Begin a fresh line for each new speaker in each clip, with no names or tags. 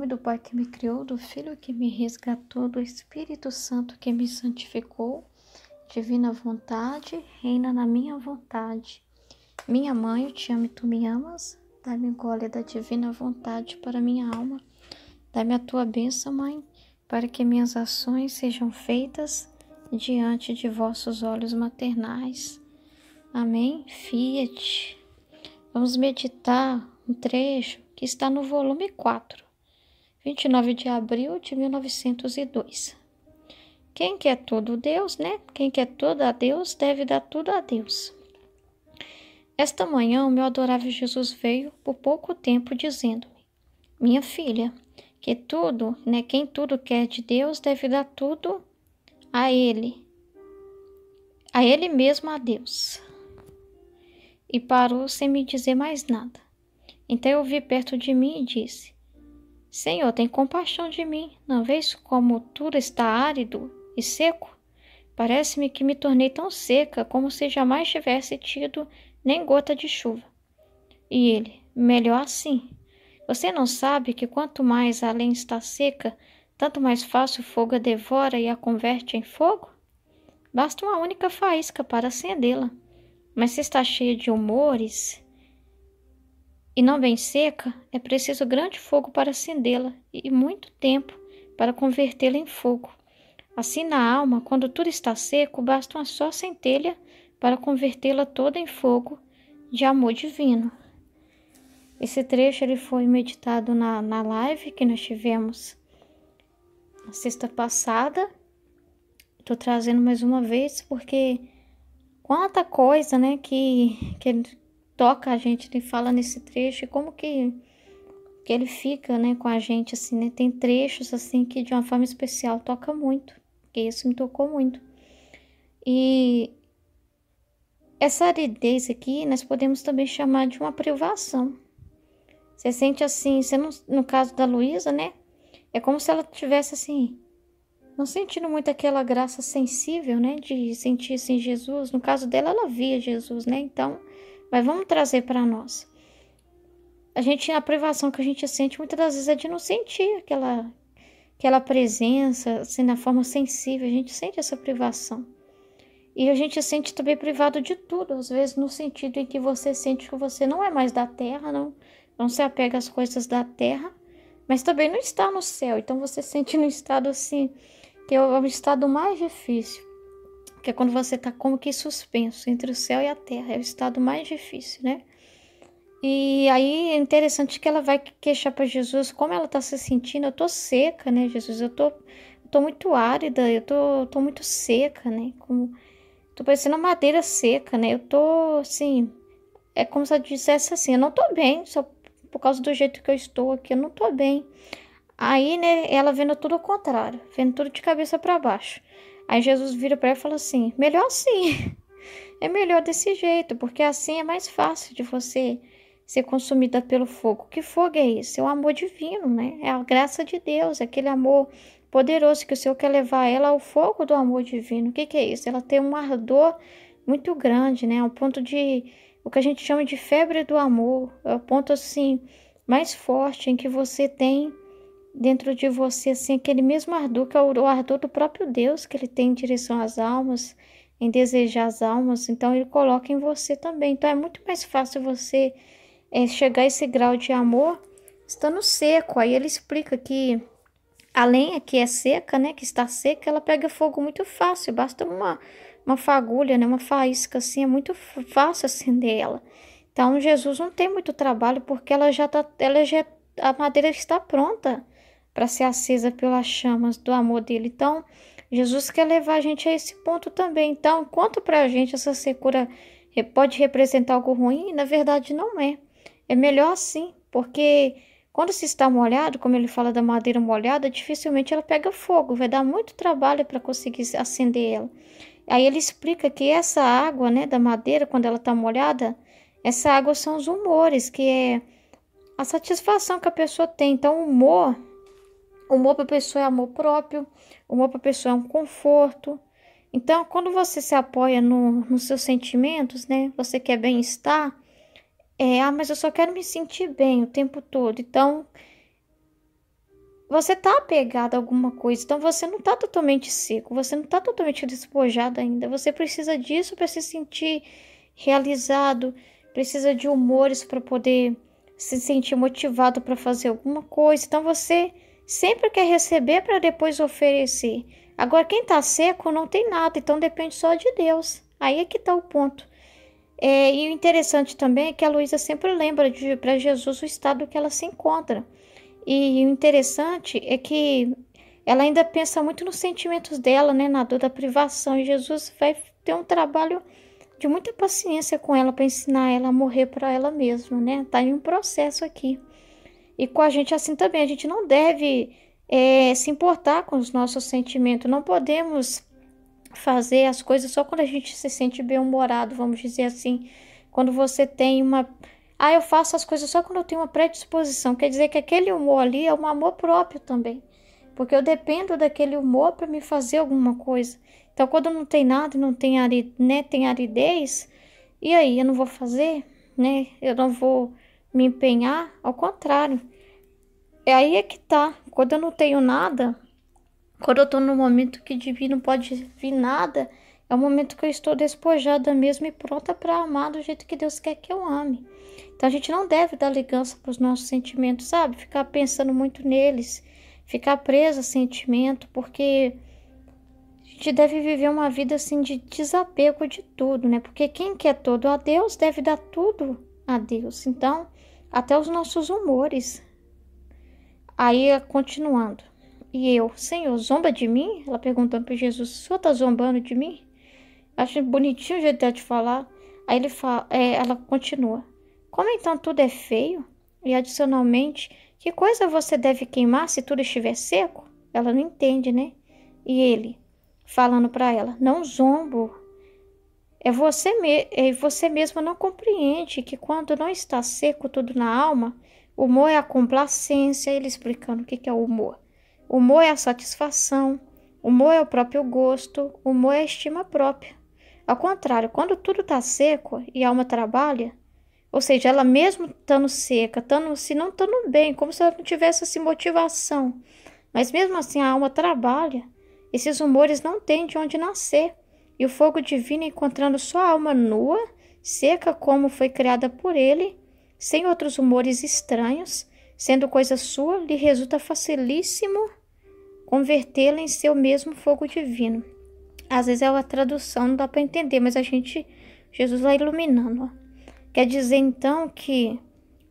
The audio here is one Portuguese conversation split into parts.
do Pai que me criou, do Filho que me resgatou, do Espírito Santo que me santificou. Divina vontade, reina na minha vontade. Minha mãe, eu te amo e tu me amas. Dá-me gole da divina vontade para minha alma. Dá-me a tua bênção, Mãe, para que minhas ações sejam feitas diante de vossos olhos maternais. Amém? Fiat. Vamos meditar um trecho que está no volume 4, 29 de abril de 1902. Quem quer tudo Deus, né? Quem quer tudo a Deus deve dar tudo a Deus. Esta manhã o meu adorável Jesus veio por pouco tempo dizendo-me: minha filha, que tudo, né? Quem tudo quer de Deus deve dar tudo a Ele mesmo, a Deus. E parou sem me dizer mais nada. Então eu vi perto de mim e disse: Senhor, tem compaixão de mim. Não vês como tudo está árido e seco? Parece-me que me tornei tão seca como se jamais tivesse tido nem gota de chuva. E ele: melhor assim. Você não sabe que quanto mais a lenha está seca, tanto mais fácil o fogo a devora e a converte em fogo? Basta uma única faísca para acendê-la. Mas se está cheia de humores e não bem seca, é preciso grande fogo para acendê-la e muito tempo para convertê-la em fogo. Assim na alma, quando tudo está seco, basta uma só centelha para convertê-la toda em fogo de amor divino. Esse trecho ele foi meditado na live que nós tivemos na sexta passada. Estou trazendo mais uma vez porque quanta coisa, né, que toca a gente e fala nesse trecho, e como que ele fica, né, com a gente, assim, né? Tem trechos, assim, que de uma forma especial toca muito, porque isso me tocou muito. E essa aridez aqui, nós podemos também chamar de uma privação. Você sente assim, você não, no caso da Luísa, né, é como se ela tivesse, assim, não sentindo muito aquela graça sensível, né, de sentir, assim, Jesus. No caso dela, ela via Jesus, né, então, mas vamos trazer para nós. A privação que a gente sente muitas das vezes é de não sentir aquela presença, assim, na forma sensível. A gente sente essa privação. E a gente sente também privado de tudo, às vezes no sentido em que você sente que você não é mais da terra, não se apega às coisas da terra, mas também não está no céu. Então você sente no estado assim, que é o estado mais difícil, que é quando você está como que suspenso entre o céu e a terra. É o estado mais difícil, né? E aí é interessante que ela vai queixar para Jesus como ela está se sentindo. Eu tô seca, né, Jesus? Eu tô muito árida, eu tô muito seca, né? Tô parecendo uma madeira seca, né? Eu tô, assim, é como se ela dissesse assim: eu não tô bem, só por causa do jeito que eu estou aqui, eu não tô bem. Aí, né, ela vendo tudo ao contrário, vendo tudo de cabeça para baixo. Aí Jesus vira para ela e fala assim: melhor assim, é melhor desse jeito, porque assim é mais fácil de você ser consumida pelo fogo. Que fogo é esse? É o amor divino, né? É a graça de Deus, é aquele amor poderoso que o Senhor quer levar ela ao fogo do amor divino. O que é isso? Ela tem um ardor muito grande, né? Ao ponto de, o que a gente chama de febre do amor. É o ponto, assim, mais forte em que você tem dentro de você, assim, aquele mesmo ardor, que é o ardor do próprio Deus, que ele tem em direção às almas, em desejar as almas. Então, ele coloca em você também. Então, é muito mais fácil você chegar a esse grau de amor estando seco. Aí ele explica que a lenha que é seca, né, que está seca, ela pega fogo muito fácil. Basta uma fagulha, né, uma faísca assim, é muito fácil acender ela. Então, Jesus não tem muito trabalho, porque a madeira está pronta para ser acesa pelas chamas do amor dele. Então, Jesus quer levar a gente a esse ponto também. Então, enquanto para a gente essa secura pode representar algo ruim, na verdade não é. É melhor assim, porque quando se está molhado, como ele fala da madeira molhada, dificilmente ela pega fogo, vai dar muito trabalho para conseguir acender ela. Aí ele explica que essa água, né, da madeira, quando ela está molhada, essa água são os humores, que é a satisfação que a pessoa tem. Então, humor para a pessoa é amor próprio, humor para a pessoa é um conforto. Então, quando você se apoia nos seus sentimentos, né, você quer bem-estar, mas eu só quero me sentir bem o tempo todo. Então, você está apegado a alguma coisa, então você não está totalmente seco, você não está totalmente despojado ainda. Você precisa disso para se sentir realizado, precisa de humores para poder se sentir motivado para fazer alguma coisa. Então você sempre quer receber para depois oferecer. Agora, quem está seco não tem nada, então depende só de Deus. Aí é que está o ponto. E o interessante também é que a Luísa sempre lembra para Jesus o estado que ela se encontra. E o interessante é que ela ainda pensa muito nos sentimentos dela, né, na dor da privação. E Jesus vai ter um trabalho de muita paciência com ela para ensinar ela a morrer para ela mesma, né? Tá em um processo aqui. E com a gente assim também, a gente não deve se importar com os nossos sentimentos. Não podemos fazer as coisas só quando a gente se sente bem-humorado, vamos dizer assim. Quando você tem uma... Ah, eu faço as coisas só quando eu tenho uma predisposição. Quer dizer que aquele humor ali é um amor próprio também. Porque eu dependo daquele humor para me fazer alguma coisa. Então, quando não tem nada, não tem, né, tem aridez, e aí eu não vou fazer, né? Eu não vou me empenhar, ao contrário. É aí é que tá. Quando eu não tenho nada, quando eu tô no momento que de mim não pode vir nada, é o momento que eu estou despojada mesmo e pronta para amar do jeito que Deus quer que eu ame. Então a gente não deve dar ligança para os nossos sentimentos, sabe? Ficar pensando muito neles, ficar preso a sentimento, porque a gente deve viver uma vida assim de desapego de tudo, né? Porque quem quer todo a Deus deve dar tudo a Deus. Então, até os nossos humores. Aí, continuando. E eu, Senhor, zomba de mim? Ela perguntando para Jesus, o Senhor tá zombando de mim? Acho bonitinho o jeito dela de falar. Aí ele fala, ela continua. Como então tudo é feio? E adicionalmente, que coisa você deve queimar se tudo estiver seco? Ela não entende, né? E ele, falando para ela, não zombo. Você mesmo não compreende que quando não está seco tudo na alma, o humor é a complacência. Ele explicando o que é o humor. O humor é a satisfação, o humor é o próprio gosto, o humor é a estima própria. Ao contrário, quando tudo está seco e a alma trabalha, ou seja, ela mesmo estando seca, se não estando bem, como se ela não tivesse essa motivação, mas mesmo assim a alma trabalha, esses humores não têm de onde nascer, e o fogo divino encontrando só a alma nua, seca como foi criada por ele, sem outros humores estranhos, sendo coisa sua, lhe resulta facilíssimo convertê-la em seu mesmo fogo divino. Às vezes é uma tradução, não dá para entender, mas Jesus vai iluminando. Ó. Quer dizer então que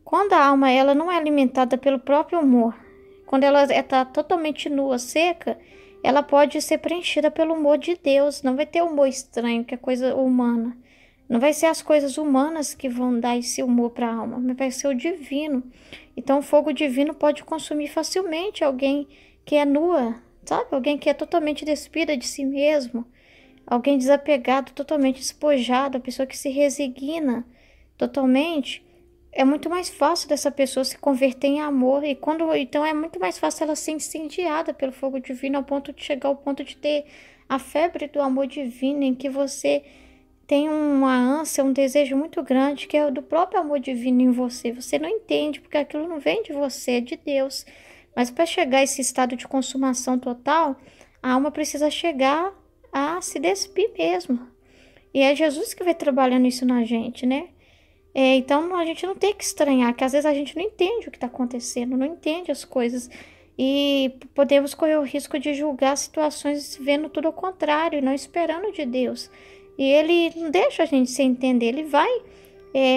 quando a alma ela não é alimentada pelo próprio humor, quando ela está totalmente nua, seca, ela pode ser preenchida pelo humor de Deus. Não vai ter humor estranho, que é coisa humana. Não vai ser as coisas humanas que vão dar esse humor para a alma, mas vai ser o divino. Então o fogo divino pode consumir facilmente alguém que é nua, sabe? Alguém que é totalmente despida de si mesmo, alguém desapegado, totalmente despojado, a pessoa que se resigna totalmente. É muito mais fácil dessa pessoa se converter em amor então é muito mais fácil ela ser incendiada pelo fogo divino ao ponto de chegar ao ponto de ter a febre do amor divino, em que você tem uma ânsia, um desejo muito grande que é o do próprio amor divino em você. Você não entende porque aquilo não vem de você, é de Deus. Mas para chegar a esse estado de consumação total, a alma precisa chegar a se despir mesmo. E é Jesus que vai trabalhando isso na gente, né? Então a gente não tem que estranhar, que às vezes a gente não entende o que está acontecendo, não entende as coisas. E podemos correr o risco de julgar situações vendo tudo ao contrário, não esperando de Deus. E ele não deixa a gente se entender, ele vai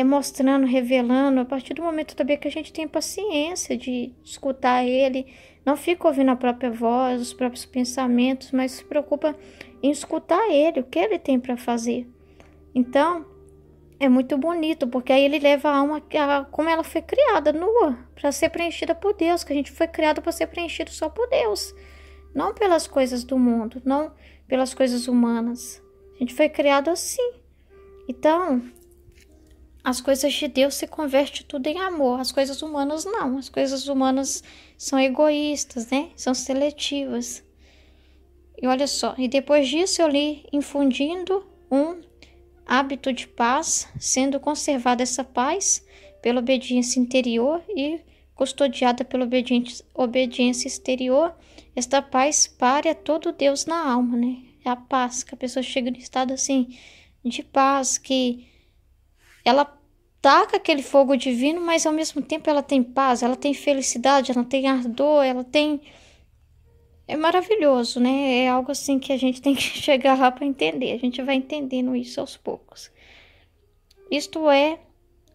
mostrando, revelando, a partir do momento também que a gente tem paciência de escutar ele, não fica ouvindo a própria voz, os próprios pensamentos, mas se preocupa em escutar ele, o que ele tem para fazer. Então, é muito bonito, porque aí ele leva a alma como ela foi criada, nua, para ser preenchida por Deus, que a gente foi criado para ser preenchido só por Deus, não pelas coisas do mundo, não pelas coisas humanas. A gente foi criado assim. Então, as coisas de Deus se converte tudo em amor, as coisas humanas não. As coisas humanas são egoístas, né? São seletivas. E olha só, e depois disso eu li infundindo um hábito de paz, sendo conservada essa paz pela obediência interior e custodiada pela obediência exterior, esta paz párea todo Deus na alma, né? É a paz, que a pessoa chega no estado assim de paz, que ela taca aquele fogo divino, mas ao mesmo tempo ela tem paz, ela tem felicidade, ela tem ardor, ela tem... É maravilhoso, né? É algo assim que a gente tem que chegar lá para entender. A gente vai entendendo isso aos poucos. Isto é,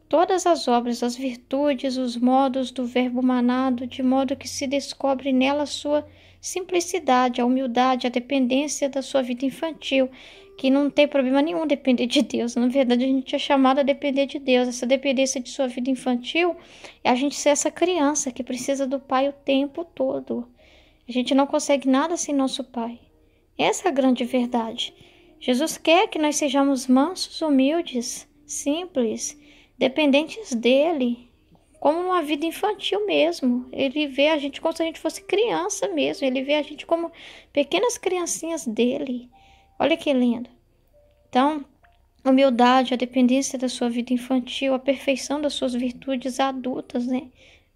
todas as obras, as virtudes, os modos do verbo manado, de modo que se descobre nela a sua simplicidade, a humildade, a dependência da sua vida infantil, que não tem problema nenhum depender de Deus. Na verdade, a gente é chamado a depender de Deus. Essa dependência de sua vida infantil é a gente ser essa criança que precisa do Pai o tempo todo. A gente não consegue nada sem nosso Pai. Essa é a grande verdade. Jesus quer que nós sejamos mansos, humildes, simples, dependentes dele, como numa vida infantil mesmo. Ele vê a gente como se a gente fosse criança mesmo. Ele vê a gente como pequenas criancinhas dele. Olha que lindo. Então, humildade, a dependência da sua vida infantil, a perfeição das suas virtudes adultas, né?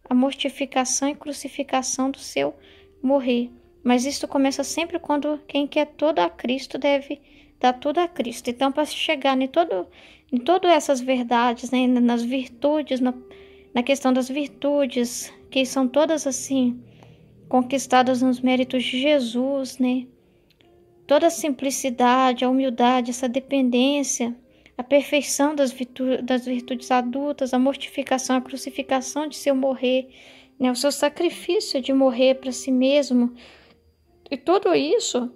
A mortificação e crucificação do seu morrer. Mas isso começa sempre quando quem quer tudo a Cristo deve dar tudo a Cristo. Então, para chegar em todas essas verdades, né, nas virtudes, na questão das virtudes, que são todas assim conquistadas nos méritos de Jesus, né? Toda a simplicidade, a humildade, essa dependência, a perfeição das virtudes adultas, a mortificação, a crucificação de seu morrer, né? O seu sacrifício de morrer para si mesmo. E tudo isso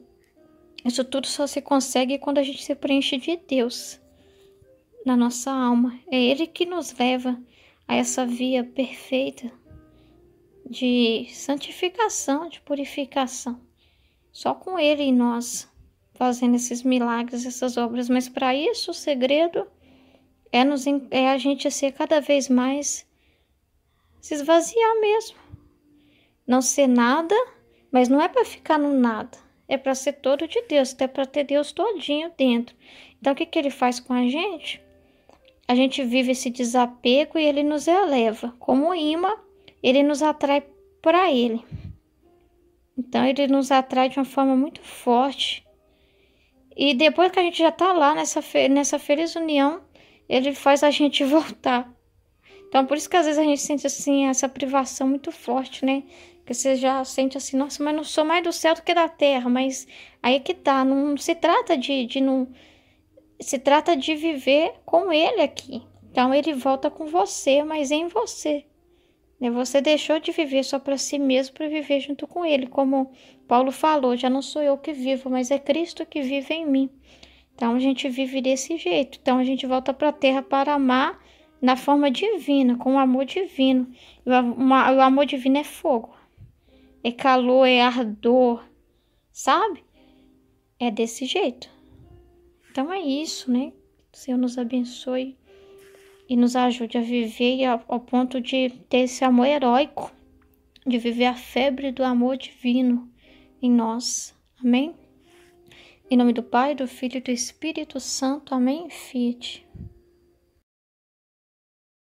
tudo só se consegue quando a gente se preenche de Deus na nossa alma. É Ele que nos leva a essa via perfeita de santificação, de purificação. Só com Ele em nós, fazendo esses milagres, essas obras. Mas para isso, o segredo é a gente ser cada vez mais, se esvaziar mesmo. Não ser nada, mas não é para ficar no nada. É para ser todo de Deus, até para ter Deus todinho dentro. Então, o que Ele faz com a gente? A gente vive esse desapego e Ele nos eleva. Como imã, Ele nos atrai para Ele. Então, Ele nos atrai de uma forma muito forte. E depois que a gente já está lá nessa feliz união, Ele faz a gente voltar. Então, por isso que às vezes a gente sente assim, essa privação muito forte, né? Que você já sente assim, nossa, mas não sou mais do céu do que da terra. Mas aí é que tá, não se trata se trata de viver com Ele aqui. Então, Ele volta com você, mas em você. Você deixou de viver só para si mesmo, para viver junto com Ele. Como Paulo falou, já não sou eu que vivo, mas é Cristo que vive em mim. Então, a gente vive desse jeito. Então, a gente volta para a terra para amar na forma divina, com o amor divino. O amor divino é fogo, é calor, é ardor, sabe? É desse jeito. Então é isso, né? O Senhor nos abençoe e nos ajude a viver ao ponto de ter esse amor heróico, de viver a febre do amor divino em nós. Amém? Em nome do Pai, do Filho e do Espírito Santo. Amém? Fiat.